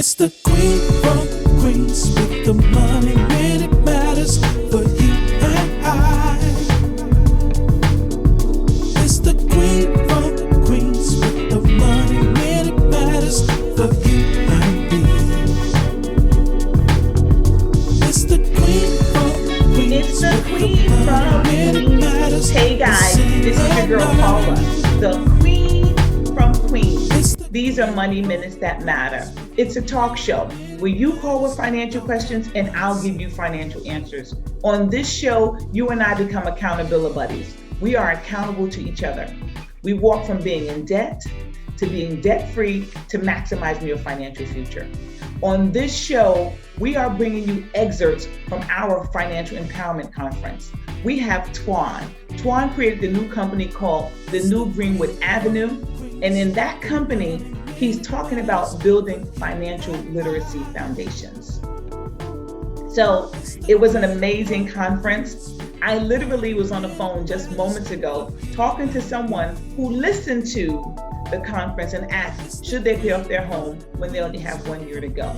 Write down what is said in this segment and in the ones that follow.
It's the queen from Queens with the money when it matters for you and I. It's the queen from Queens with the money when it matters for you and me. It's the queen from Queens. It's the queen from Queens. Hey guys, this is your girl Paula, the queen from Queens. These are money minutes that matter. It's a talk show where you call with financial questions and I'll give you financial answers. On this show, you and I become accountability buddies. We are accountable to each other. We walk from being in debt to being debt-free to maximizing your financial future. On this show, we are bringing you excerpts from our financial empowerment conference. We have Twan. Twan created the new company called the new Greenwood Avenue. And in that company, he's talking about building financial literacy foundations. So it was an amazing conference. I literally was on the phone just moments ago talking to someone who listened to the conference and asked, should they pay off their home when they only have 1 year to go?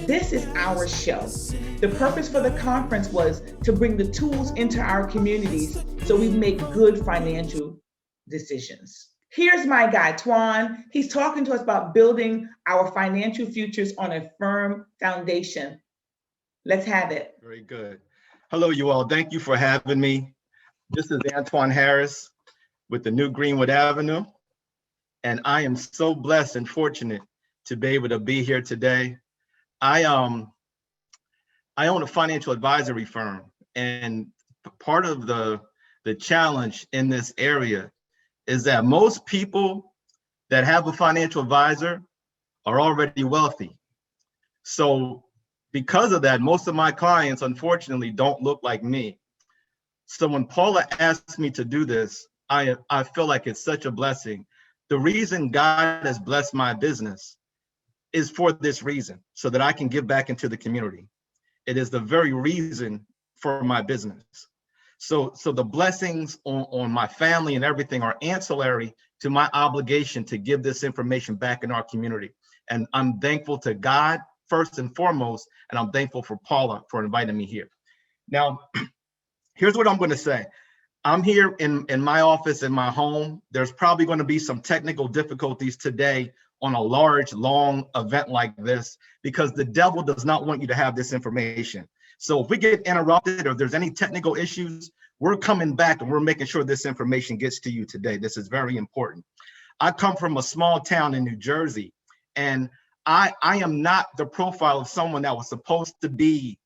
This is our show. The purpose for the conference was to bring the tools into our communities so we make good financial decisions. Here's my guy, Twan. He's talking to us about building our financial futures on a firm foundation. Let's have it. Very good. Hello, you all. Thank you for having me. This is Antoine Harris with the new Greenwood Avenue. And I am so blessed and fortunate to be able to be here today. I own a financial advisory firm, and part of the challenge in this area is that most people that have a financial advisor are already wealthy. So because of that, most of my clients, unfortunately, don't look like me. So when Paula asked me to do this, I feel like it's such a blessing. The reason God has blessed my business is for this reason, so that I can give back into the community. It is the very reason for my business. So the blessings on my family and everything are ancillary to my obligation to give this information back in our community. And I'm thankful to God first and foremost, and I'm thankful for Paula for inviting me here. Now, here's what I'm going to say. I'm here in my office in my home. There's probably going to be some technical difficulties today on a large, long event like this, because the devil does not want you to have this information. So if we get interrupted or if there's any technical issues, we're coming back and we're making sure this information gets to you today. This is very important. I come from a small town in New Jersey, and I am not the profile of someone that was supposed to be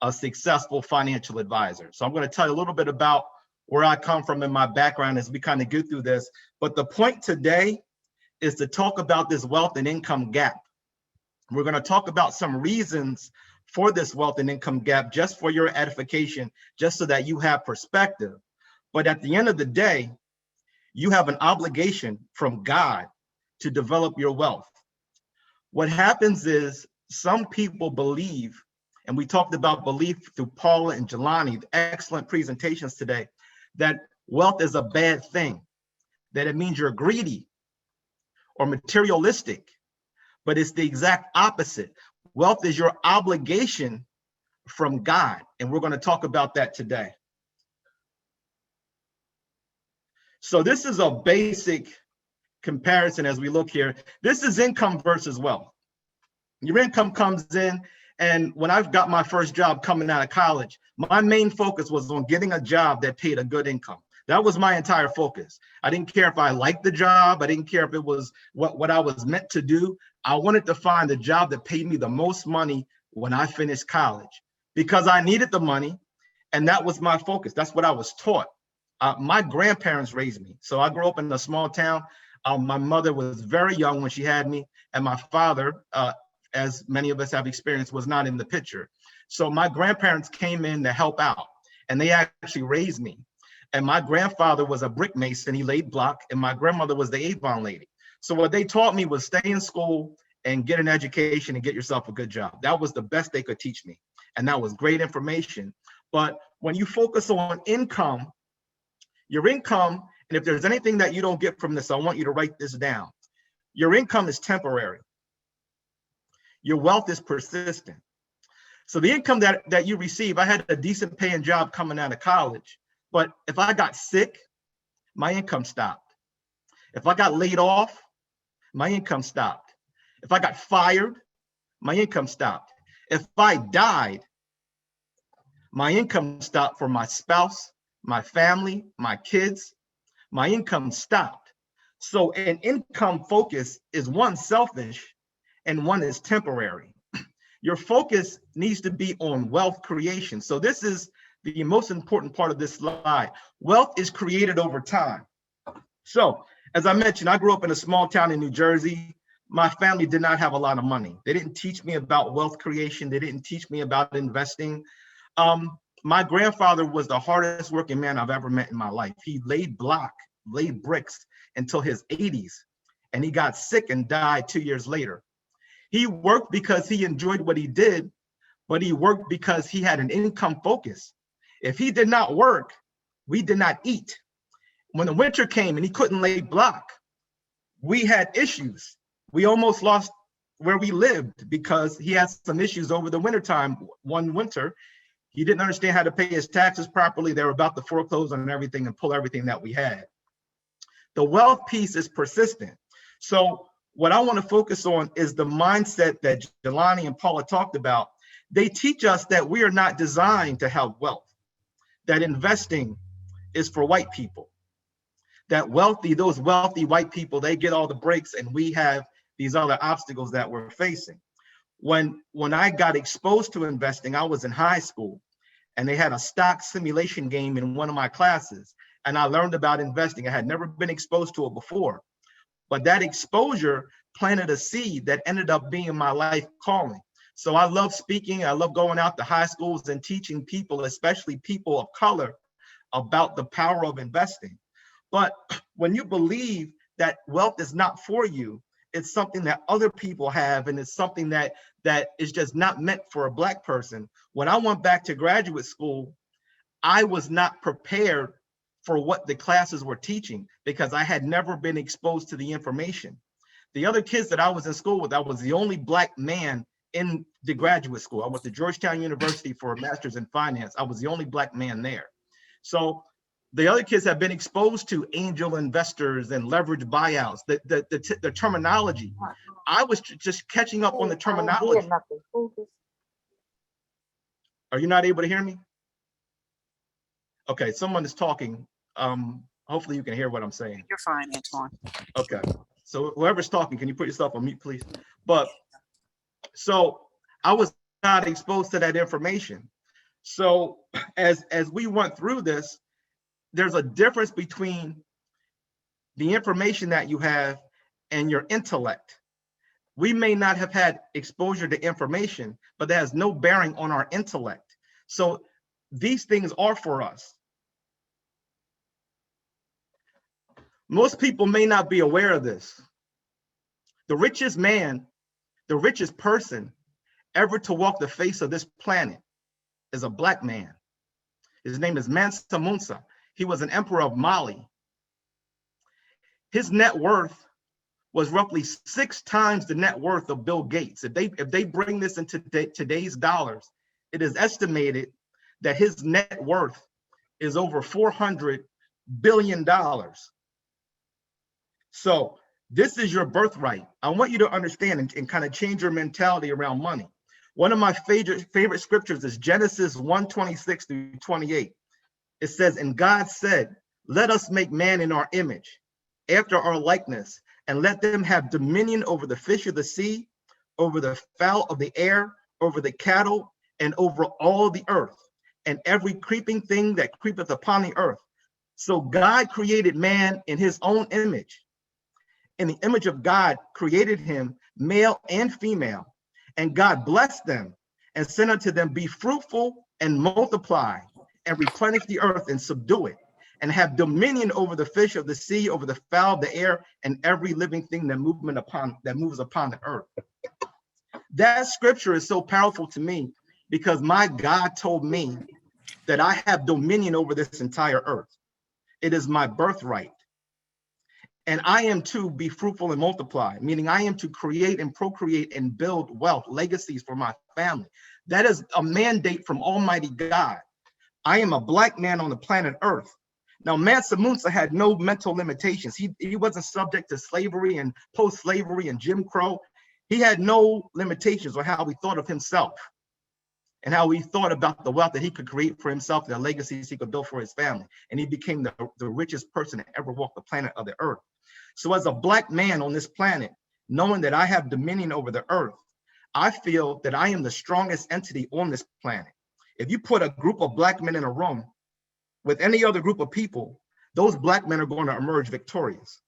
a successful financial advisor. So I'm going to tell you a little bit about where I come from in my background as we kind of get through this. But the point today is to talk about this wealth and income gap. We're going to talk about some reasons for this wealth and income gap, just for your edification, just so that you have perspective. But at the end of the day, you have an obligation from God to develop your wealth. What happens is some people believe, and we talked about belief through Paula and Jelani, excellent presentations today, that wealth is a bad thing, that it means you're greedy or materialistic, but it's the exact opposite. Wealth is your obligation from God, and we're going to talk about that today. So this is a basic comparison as we look here. This is income versus wealth. Your income comes in, and when I've got my first job coming out of college, my main focus was on getting a job that paid a good income. That was my entire focus. I didn't care if I liked the job. I didn't care if it was what I was meant to do. I wanted to find a job that paid me the most money when I finished college, because I needed the money, and that was my focus. That's what I was taught. My grandparents raised me. So I grew up in a small town. My mother was very young when she had me, and my father, as many of us have experienced, was not in the picture. So my grandparents came in to help out, and they actually raised me. And my grandfather was a brick mason. He laid block, and my grandmother was the Avon lady. So what they taught me was stay in school and get an education and get yourself a good job. That was the best they could teach me. And that was great information. But when you focus on income, your income, and if there's anything that you don't get from this, I want you to write this down. Your income is temporary. Your wealth is persistent. So the income that you receive, I had a decent paying job coming out of college, but if I got sick, my income stopped. If I got laid off, my income stopped. If I got fired, my income stopped. If I died, my income stopped for my spouse, my family, my kids. My income stopped. So an income focus is one selfish and one is temporary. Your focus needs to be on wealth creation. So this is the most important part of this slide. Wealth is created over time. So as I mentioned, I grew up in a small town in New Jersey. My family did not have a lot of money. They didn't teach me about wealth creation. They didn't teach me about investing. My grandfather was the hardest working man I've ever met in my life. He laid bricks until his 80s, and he got sick and died 2 years later. He worked because he enjoyed what he did, but he worked because he had an income focus. If he did not work, we did not eat. When the winter came and he couldn't lay block, we had issues. We almost lost where we lived because he had some issues over the wintertime. One winter, he didn't understand how to pay his taxes properly. They were about to foreclose on everything and pull everything that we had. The wealth piece is persistent. So what I want to focus on is the mindset that Jelani and Paula talked about. They teach us that we are not designed to have wealth, that investing is for white people, that those wealthy white people, they get all the breaks and we have these other obstacles that we're facing. When I got exposed to investing, I was in high school and they had a stock simulation game in one of my classes. And I learned about investing. I had never been exposed to it before, but that exposure planted a seed that ended up being my life calling. So I love speaking. I love going out to high schools and teaching people, especially people of color, about the power of investing. But when you believe that wealth is not for you, it's something that other people have, and it's something that is just not meant for a Black person. When I went back to graduate school, I was not prepared for what the classes were teaching because I had never been exposed to the information. The other kids that I was in school with, I was the only Black man in the graduate school. I went to Georgetown University for a master's in finance. I was the only Black man there. So the other kids have been exposed to angel investors and leverage buyouts, the terminology. I was just catching up on the terminology. Are you not able to hear me? Okay, someone is talking. Hopefully you can hear what I'm saying. You're fine, Antoine. Okay, so whoever's talking, can you put yourself on mute, please? But so I was not exposed to that information. So as we went through this, there's a difference between the information that you have and your intellect. We may not have had exposure to information, but that has no bearing on our intellect. So these things are for us. Most people may not be aware of this. The richest man, the richest person ever to walk the face of this planet is a Black man. His name is Mansa Musa. He was an emperor of Mali. His net worth was roughly 6 times the net worth of Bill Gates. If they bring this into today's dollars, it is estimated that his net worth is over $400 billion. So this is your birthright. I want you to understand and kind of change your mentality around money. One of my favorite scriptures is Genesis 1:26 through 28. It says, and God said, let us make man in our image, after our likeness, and let them have dominion over the fish of the sea, over the fowl of the air, over the cattle, and over all the earth, and every creeping thing that creepeth upon the earth. So God created man in his own image. In the image of God created him, male and female. And God blessed them and said unto them, be fruitful and multiply, and replenish the earth and subdue it, and have dominion over the fish of the sea, over the fowl of the air, and every living thing that moves upon the earth. That scripture is so powerful to me because my God told me that I have dominion over this entire earth. It is my birthright. And I am to be fruitful and multiply, meaning I am to create and procreate and build wealth, legacies for my family. That is a mandate from Almighty God. I am a Black man on the planet Earth. Now, Mansa Musa had no mental limitations. He wasn't subject to slavery and post-slavery and Jim Crow. He had no limitations on how he thought of himself and how he thought about the wealth that he could create for himself, the legacies he could build for his family. And he became the richest person to ever walk the planet of the earth. So as a Black man on this planet, knowing that I have dominion over the earth, I feel that I am the strongest entity on this planet. If you put a group of Black men in a room with any other group of people, those Black men are going to emerge victorious.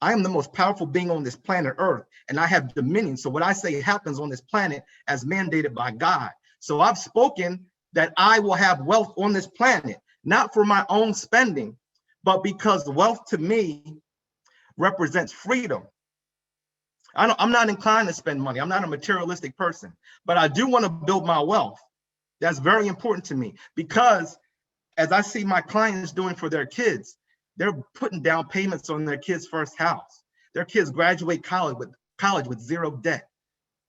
I am the most powerful being on this planet Earth, and I have dominion. So what I say happens on this planet as mandated by God. So I've spoken that I will have wealth on this planet, not for my own spending, but because wealth to me represents freedom. I'm not inclined to spend money. I'm not a materialistic person, but I do want to build my wealth. That's very important to me, because as I see my clients doing for their kids, they're putting down payments on their kids' first house. Their kids graduate college with zero debt.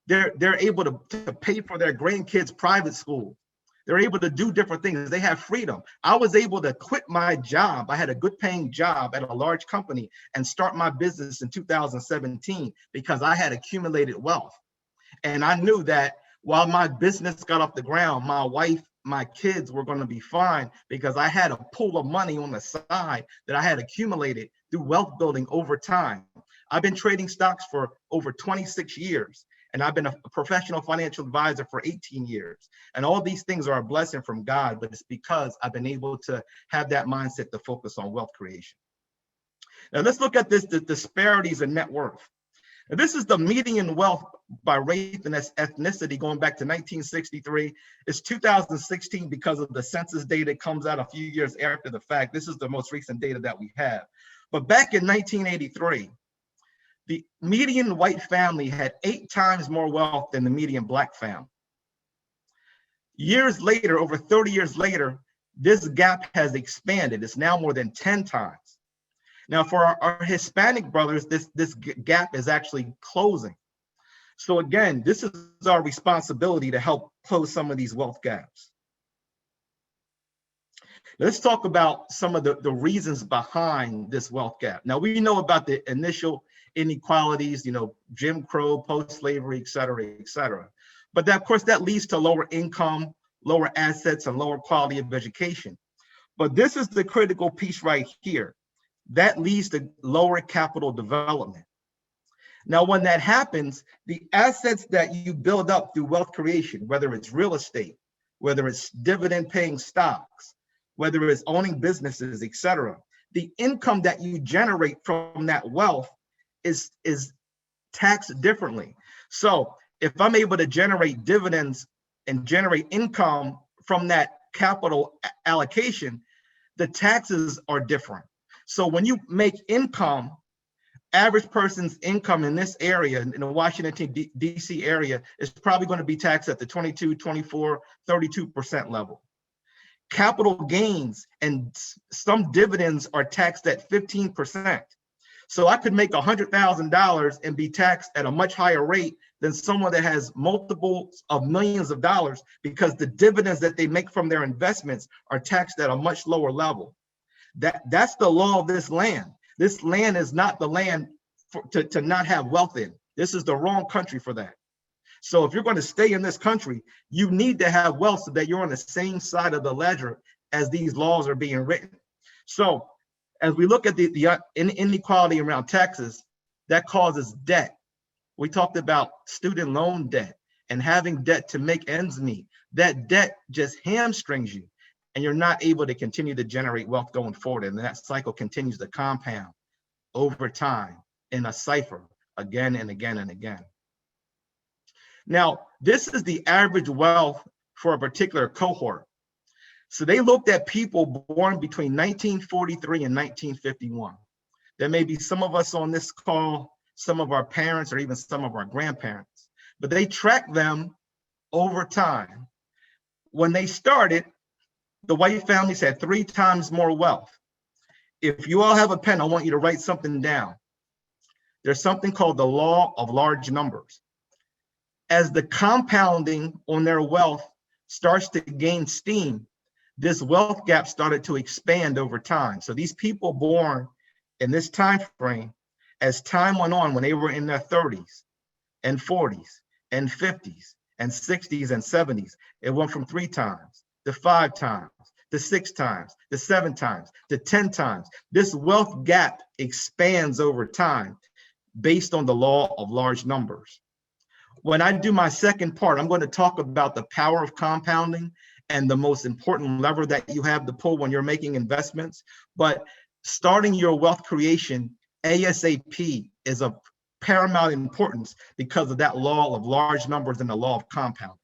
They're able to pay for their grandkids' private school. They're able to do different things. They have freedom. I was able to quit my job. I had a good paying job at a large company and start my business in 2017 because I had accumulated wealth. And I knew that while my business got off the ground, my wife, my kids were going to be fine because I had a pool of money on the side that I had accumulated through wealth building over time. I've been trading stocks for over 26 years, and I've been a professional financial advisor for 18 years. And all these things are a blessing from God, but it's because I've been able to have that mindset to focus on wealth creation. Now let's look at the disparities in net worth. Now, this is the median wealth by race and ethnicity going back to 1963. It's 2016 because of the census data that comes out a few years after the fact. This is the most recent data that we have. But back in 1983, the median white family had 8 times more wealth than the median Black family. Years later, over 30 years later, this gap has expanded. It's now more than 10 times. Now, for our Hispanic brothers, this gap is actually closing. So again, this is our responsibility to help close some of these wealth gaps. Let's talk about some of the reasons behind this wealth gap. Now, we know about the initial inequalities, Jim Crow, post-slavery, et cetera, et cetera. But that, of course, that leads to lower income, lower assets, and lower quality of education. But this is the critical piece right here. That leads to lower capital development. Now, when that happens, the assets that you build up through wealth creation, whether it's real estate, whether it's dividend paying stocks, whether it's owning businesses, et cetera, the income that you generate from that wealth is taxed differently. So if I'm able to generate dividends and generate income from that capital allocation, the taxes are different. So when you make income, average person's income in this area, in the Washington, D.C. area, is probably going to be taxed at the 22, 24, 32% level. Capital gains and some dividends are taxed at 15%. So I could make $100,000 and be taxed at a much higher rate than someone that has multiples of millions of dollars because the dividends that they make from their investments are taxed at a much lower level. That's the law of this land. This land is not the land to not have wealth in. This is the wrong country for that. So if you're going to stay in this country, you need to have wealth so that you're on the same side of the ledger as these laws are being written. So as we look at the inequality around taxes, that causes debt. We talked about student loan debt and having debt to make ends meet. That debt just hamstrings you, and you're not able to continue to generate wealth going forward. And that cycle continues to compound over time in a cipher again and again and again. Now, this is the average wealth for a particular cohort. So they looked at people born between 1943 and 1951. There may be some of us on this call, some of our parents, or even some of our grandparents, but they tracked them over time. When they started, the white families had 3 times more wealth. if you all have a pen, I want you to write something down. There's something called the law of large numbers. As the compounding on their wealth starts to gain steam, this wealth gap started to expand over time. So these people born in this time frame, as time went on, when they were in their 30s and 40s and 50s and 60s and 70s, it went from 3 times to 5 times to 6 times to 7 times to 10 times. This wealth gap expands over time based on the law of large numbers. When I do my second part, I'm going to talk about the power of compounding and the most important lever that you have to pull when you're making investments. But starting your wealth creation ASAP is of paramount importance because of that law of large numbers and the law of compounding.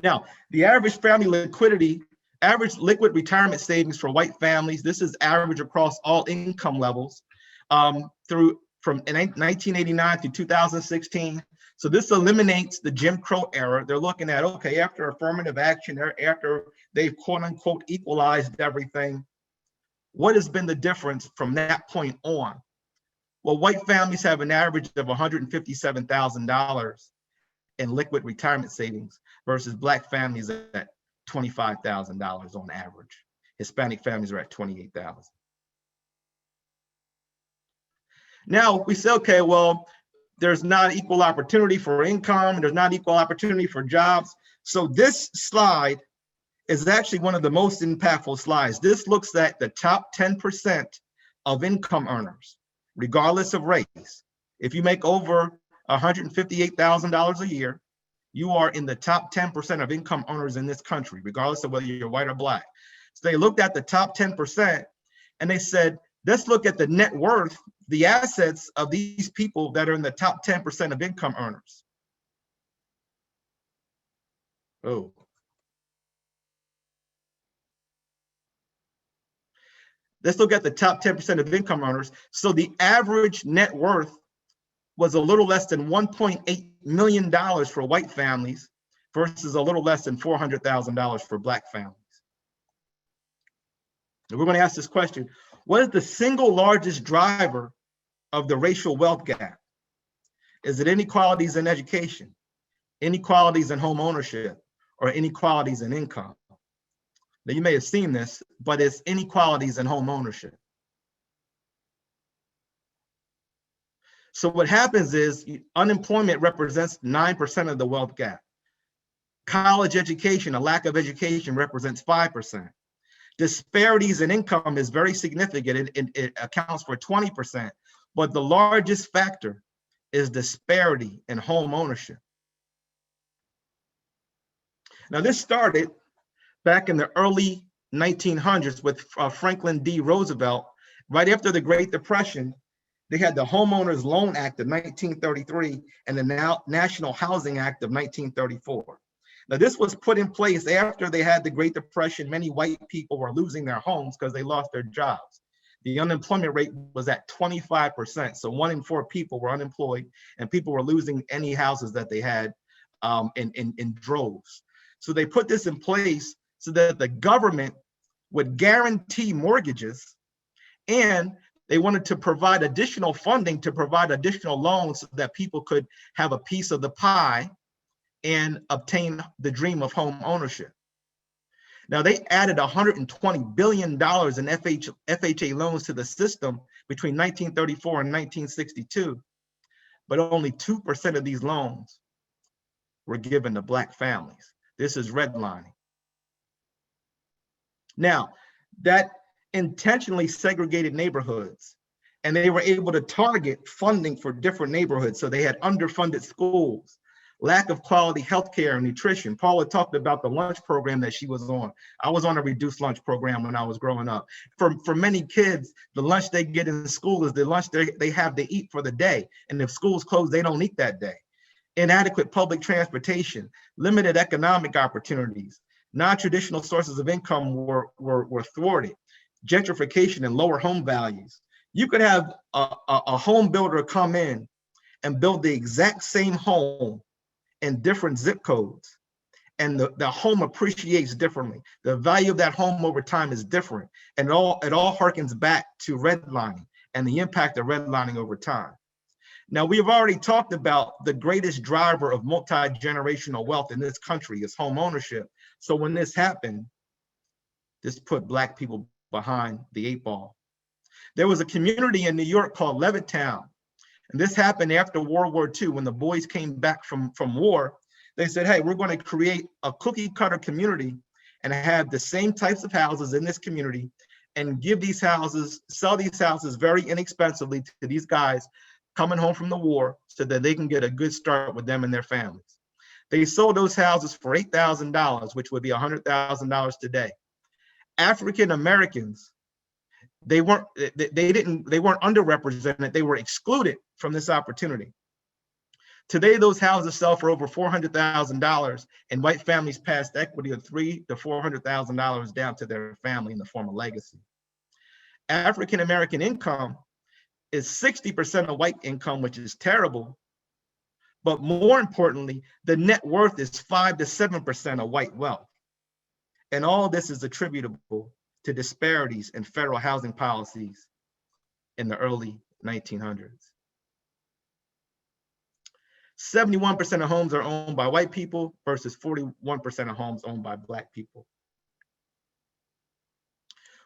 Now, the average family liquidity, average liquid retirement savings for white families, this is average across all income levels from 1989 to 2016. So this eliminates the Jim Crow era. They're looking at, okay, after affirmative action, after they've quote unquote equalized everything, what has been the difference from that point on? Well, white families have an average of $157,000 in liquid retirement savings versus black families at $25,000 on average. Hispanic families are at $28,000. Now we say, okay, well, there's not equal opportunity for income, there's not equal opportunity for jobs. So this slide is actually one of the most impactful slides. This looks at the top 10% of income earners, regardless of race. If you make over $158,000 a year, you are in the top 10% of income earners in this country, regardless of whether you're white or black. So they looked at the top 10% and they said, let's look at the net worth, the assets of these people that are in the top 10% of income earners. Oh. Let's look at the top 10% of income earners. So the average net worth was a little less than $1.8 million for white families versus a little less than $400,000 for black families. And we're going to ask this question: what is the single largest driver of the racial wealth gap? Is it inequalities in education, inequalities in home ownership, or inequalities in income? Now, you may have seen this, but it's inequalities in home ownership. So what happens is unemployment represents 9% of the wealth gap. College education, a lack of education, represents 5%. Disparities in income is very significant. It accounts for 20%, but the largest factor is disparity in home ownership. Now, this started back in the early 1900s with Franklin D. Roosevelt. Right after the Great Depression, they had the Homeowners Loan Act of 1933 and the National Housing Act of 1934. Now, this was put in place after they had the Great Depression. Many white people were losing their homes because they lost their jobs. The unemployment rate was at 25%. So 1 in 4 people were unemployed, and people were losing any houses that they had in droves. So they put this in place so that the government would guarantee mortgages, and they wanted to provide additional funding to provide additional loans so that people could have a piece of the pie and obtain the dream of home ownership. Now, they added $120 billion in FHA loans to the system between 1934 and 1962, but only 2% of these loans were given to black families. This is redlining. Now, that intentionally segregated neighborhoods, and they were able to target funding for different neighborhoods. So they had underfunded schools, lack of quality healthcare and nutrition. Paula talked about the lunch program that she was on. I was on a reduced lunch program when I was growing up. For many kids, the lunch they get in school is the lunch they have to eat for the day. And if school's closed, they don't eat that day. Inadequate public transportation, limited economic opportunities, non-traditional sources of income were thwarted, gentrification and lower home values. You could have a home builder come in and build the exact same home in different zip codes, and the home appreciates differently. The value of that home over time is different. And it all harkens back to redlining and the impact of redlining over time. Now, we've already talked about the greatest driver of multi-generational wealth in this country is home ownership. So when this happened, this put Black people behind the 8 ball. There was a community in New York called Levittown. And this happened after World War II. When the boys came back from war, they said, hey, we're going to create a cookie cutter community and have the same types of houses in this community and give these houses, sell these houses very inexpensively to these guys coming home from the war so that they can get a good start with them and their families. They sold those houses for $8,000, which would be $100,000 today. African Americans, they weren't underrepresented, they were excluded from this opportunity. Today, those houses sell for over $400,000, and white families passed equity of $300,000 to $400,000 down to their family in the form of legacy. African American income is 60% of white income, which is terrible. But more importantly, the net worth is 5 to 7% of white wealth. And all this is attributable to disparities in federal housing policies in the early 1900s. 71% of homes are owned by white people versus 41% of homes owned by Black people.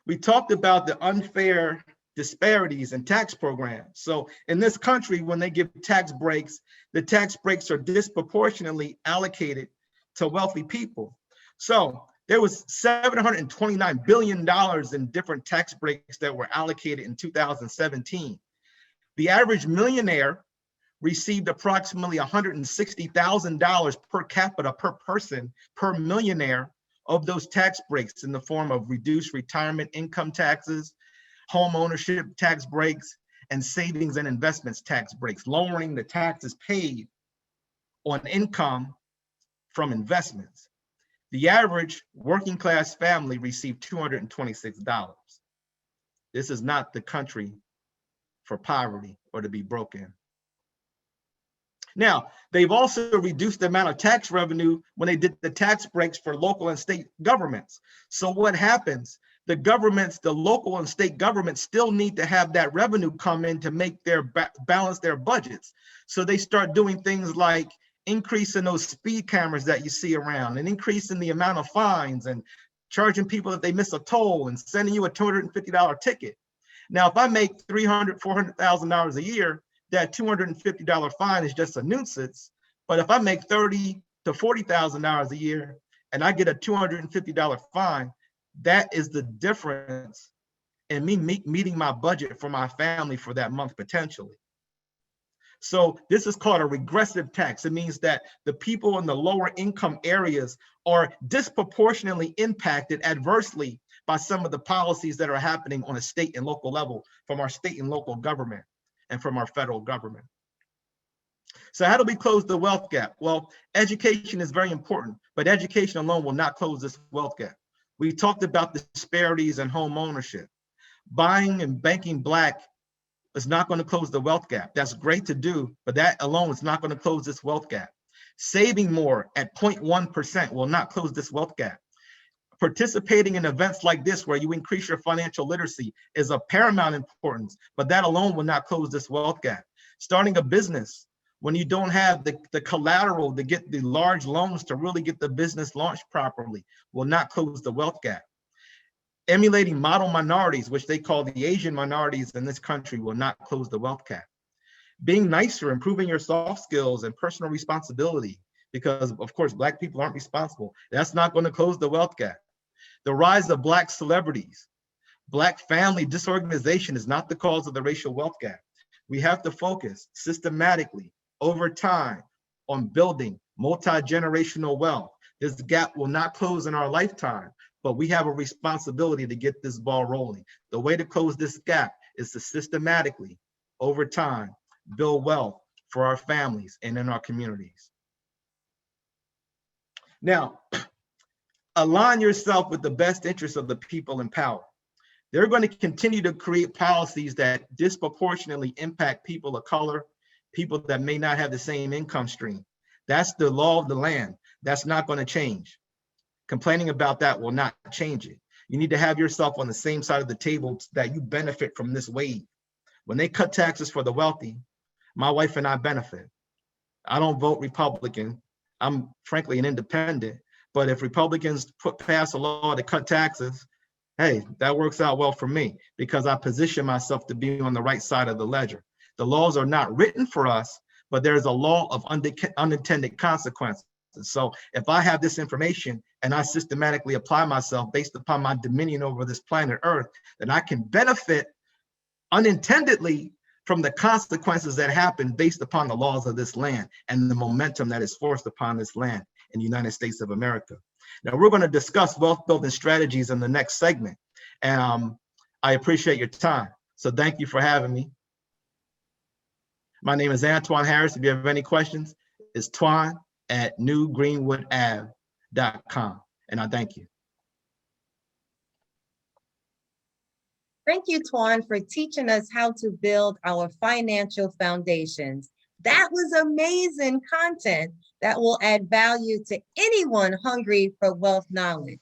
We talked about the unfair disparities in tax programs. So in this country, when they give tax breaks, the tax breaks are disproportionately allocated to wealthy people. So there was $729 billion in different tax breaks that were allocated in 2017. The average millionaire received approximately $160,000 per capita per person per millionaire of those tax breaks in the form of reduced retirement income taxes, home ownership tax breaks, and savings and investments tax breaks, lowering the taxes paid on income from investments. The average working class family received $226. This is not the country for poverty or to be broken. Now, they've also reduced the amount of tax revenue when they did the tax breaks for local and state governments. So what happens? The governments, the local and state governments still need to have that revenue come in to make their balance their budgets. So they start doing things like increasing those speed cameras that you see around and increasing the amount of fines and charging people if they miss a toll and sending you a $250 ticket. Now, if I make $300,000, $400,000 a year, that $250 fine is just a nuisance. But if I make $30,000 to $40,000 a year and I get a $250 fine, that is the difference in me meeting my budget for my family for that month potentially. So this is called a regressive tax. It means that the people in the lower income areas are disproportionately impacted adversely by some of the policies that are happening on a state and local level from our state and local government and from our federal government. So how do we close the wealth gap? Well, education is very important, but education alone will not close this wealth gap. We talked about the disparities in home ownership. Buying and banking Black is not going to close the wealth gap. That's great to do, but that alone is not going to close this wealth gap. Saving more at 0.1% will not close this wealth gap. Participating in events like this where you increase your financial literacy is of paramount importance, but that alone will not close this wealth gap. Starting a business when you don't have the collateral to get the large loans to really get the business launched properly will not close the wealth gap. Emulating model minorities, which they call the Asian minorities in this country, will not close the wealth gap. Being nicer, improving your soft skills and personal responsibility, because of course, Black people aren't responsible. That's not going to close the wealth gap. The rise of Black celebrities, Black family disorganization is not the cause of the racial wealth gap. We have to focus systematically over time on building multi-generational wealth. This gap will not close in our lifetime, but we have a responsibility to get this ball rolling. The way to close this gap is to systematically, over time, build wealth for our families and in our communities. Now, align yourself with the best interests of the people in power. They're going to continue to create policies that disproportionately impact people of color, people that may not have the same income stream. That's the law of the land. That's not going to change. Complaining about that will not change it. You need to have yourself on the same side of the table that you benefit from this wave. When they cut taxes for the wealthy, my wife and I benefit. I don't vote Republican. I'm frankly an independent, but if Republicans pass a law to cut taxes, hey, that works out well for me because I position myself to be on the right side of the ledger. The laws are not written for us, but there's a law of unintended consequences. So if I have this information and I systematically apply myself based upon my dominion over this planet Earth, then I can benefit unintendedly from the consequences that happen based upon the laws of this land and the momentum that is forced upon this land in the United States of America. Now we're going to discuss wealth building strategies in the next segment. And I appreciate your time. So thank you for having me. My name is Antoine Harris. If you have any questions, it's twan@newgreenwoodave.com. And I thank you. Thank you, Twan, for teaching us how to build our financial foundations. That was amazing content that will add value to anyone hungry for wealth knowledge.